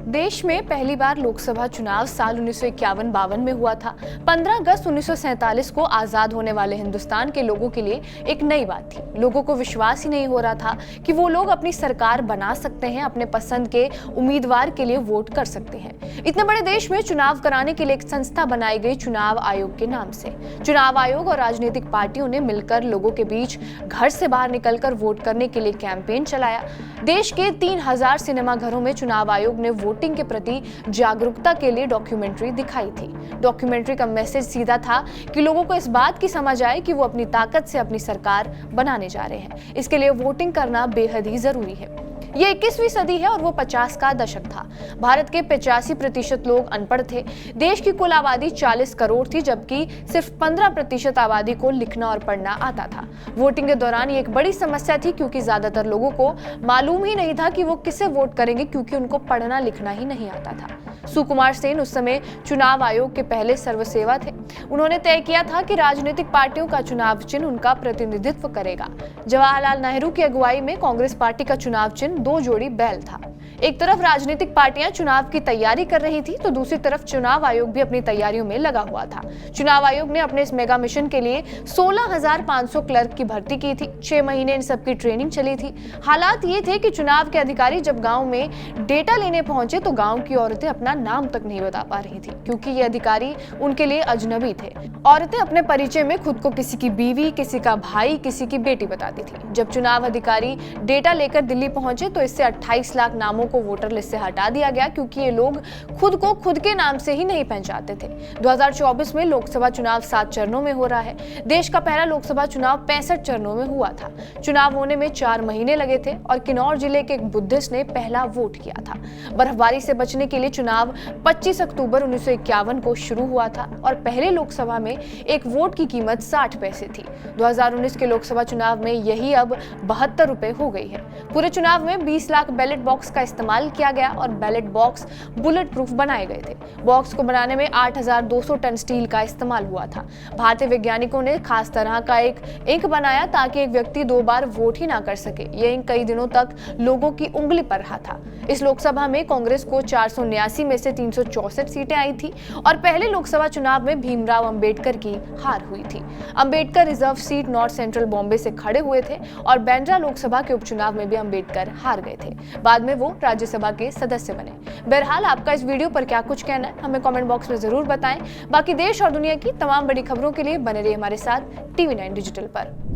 देश में पहली बार लोकसभा चुनाव साल 1951-52 में हुआ था। 15 अगस्त 1947 को आजाद होने वाले हिंदुस्तान के लोगों के लिए एक नई बात थी। लोगों को विश्वास ही नहीं हो रहा था कि वो लोग अपनी सरकार बना सकते हैं, अपने पसंद के उम्मीदवार के लिए वोट कर सकते हैं। इतने बड़े देश में चुनाव कराने के लिए एक संस्था बनाई गई चुनाव आयोग के नाम से। चुनाव आयोग और राजनीतिक पार्टियों ने मिलकर लोगों के बीच घर से बाहर निकलकर वोट करने के लिए कैंपेन चलाया। देश के 3000 सिनेमा घरों में चुनाव आयोग ने वोटिंग के प्रति जागरूकता के लिए डॉक्यूमेंट्री दिखाई थी। डॉक्यूमेंट्री का मैसेज सीधा था कि लोगों को इस बात की समझ आए कि वो अपनी ताकत से अपनी सरकार बनाने जा रहे हैं। इसके लिए वोटिंग करना बेहद ही जरूरी है। ये 21वीं सदी है और वो 50 का दशक था। भारत के 85% लोग अनपढ़ थे। देश की कुल आबादी 40 करोड़ थी, जबकि सिर्फ 15% आबादी को लिखना और पढ़ना आता था। वोटिंग के दौरान ये एक बड़ी समस्या थी, क्योंकि ज्यादातर लोगों को मालूम ही नहीं था कि वो किसे वोट करेंगे, क्योंकि उनको पढ़ना लिखना ही नहीं आता था। सुकुमार सेन उस समय चुनाव आयोग के पहले सर्वसेवा थे। उन्होंने तय किया था कि राजनीतिक पार्टियों का चुनाव चिन्ह उनका प्रतिनिधित्व करेगा। जवाहरलाल नेहरू की अगुवाई में कांग्रेस पार्टी का चुनाव चिन्ह 2 जोड़ी बैल था। एक तरफ राजनीतिक पार्टियां चुनाव की तैयारी कर रही थी, तो दूसरी तरफ चुनाव आयोग भी अपनी तैयारियों में लगा हुआ था। चुनाव आयोग ने अपने इस मेगा मिशन के लिए 16,500 क्लर्क की भर्ती की थी। 6 महीने इन सबकी ट्रेनिंग चली थी। हालात ये थे कि चुनाव के अधिकारी जब गांव में डेटा लेने पहुंचे तो गांव की औरतें अपना नाम तक नहीं बता पा रही थी, क्योंकि ये अधिकारी उनके लिए अजनबी थे। औरतें अपने परिचय में खुद को किसी की बीवी, किसी का भाई, किसी की बेटी बताती थी। जब चुनाव अधिकारी डेटा लेकर दिल्ली पहुंचे तो इससे 28 लाख नामों को वोटर लिस्ट से हटा दिया गया, क्योंकि ये लोग खुद को खुद के नाम से ही नहीं पहचानते थे। 2024 में लोकसभा चुनाव 7 चरणों में हो रहा है। देश का पहला लोकसभा चुनाव 65 चरणों में हुआ था। चुनाव होने में 4 महीने लगे थे और किन्नौर जिले के एक बुद्धिस्ट ने पहला वोट किया था। बर्फबारी से बचने के लिए चुनाव 25 अक्टूबर 1951 को शुरू हुआ था और पहले लोकसभा में एक वोट की कीमत 60 पैसे थी। 2019 के लोकसभा चुनाव में यही अब 72 रुपए हो गई है। पूरे चुनाव में 20 लाख बैलेट बॉक्स का इस्तेमाल किया गया और बैलेट बॉक्स बुलेट प्रूफ बनाए गए थे। बॉक्स को बनाने में 8,200 टन स्टील का इस्तेमाल हुआ था। भारतीय वैज्ञानिकों ने खास तरह का एक इंक बनाया ताकि एक व्यक्ति 2 बार वोट ही ना कर सके। यह इंक कई दिनों तक लोगों की उंगली पर रहा था। इस लोकसभा में कांग्रेस को 479 में से 364 सीटें आई थी और पहले लोकसभा चुनाव में भीमराव अंबेडकर की हार हुई थी। Ambedkar reserve seat north central Bombay से खड़े हुए थे और बांद्रा लोकसभा के उपचुनाव में भी अंबेडकर हार गए थे। बाद में वो राज्यसभा के सदस्य बने। बहरहाल आपका इस वीडियो पर क्या कुछ कहना है, हमें कमेंट बॉक्स में जरूर बताएं। बाकी देश और दुनिया की तमाम बड़ी खबरों के लिए बने रहिए हमारे साथ TV9 डिजिटल पर।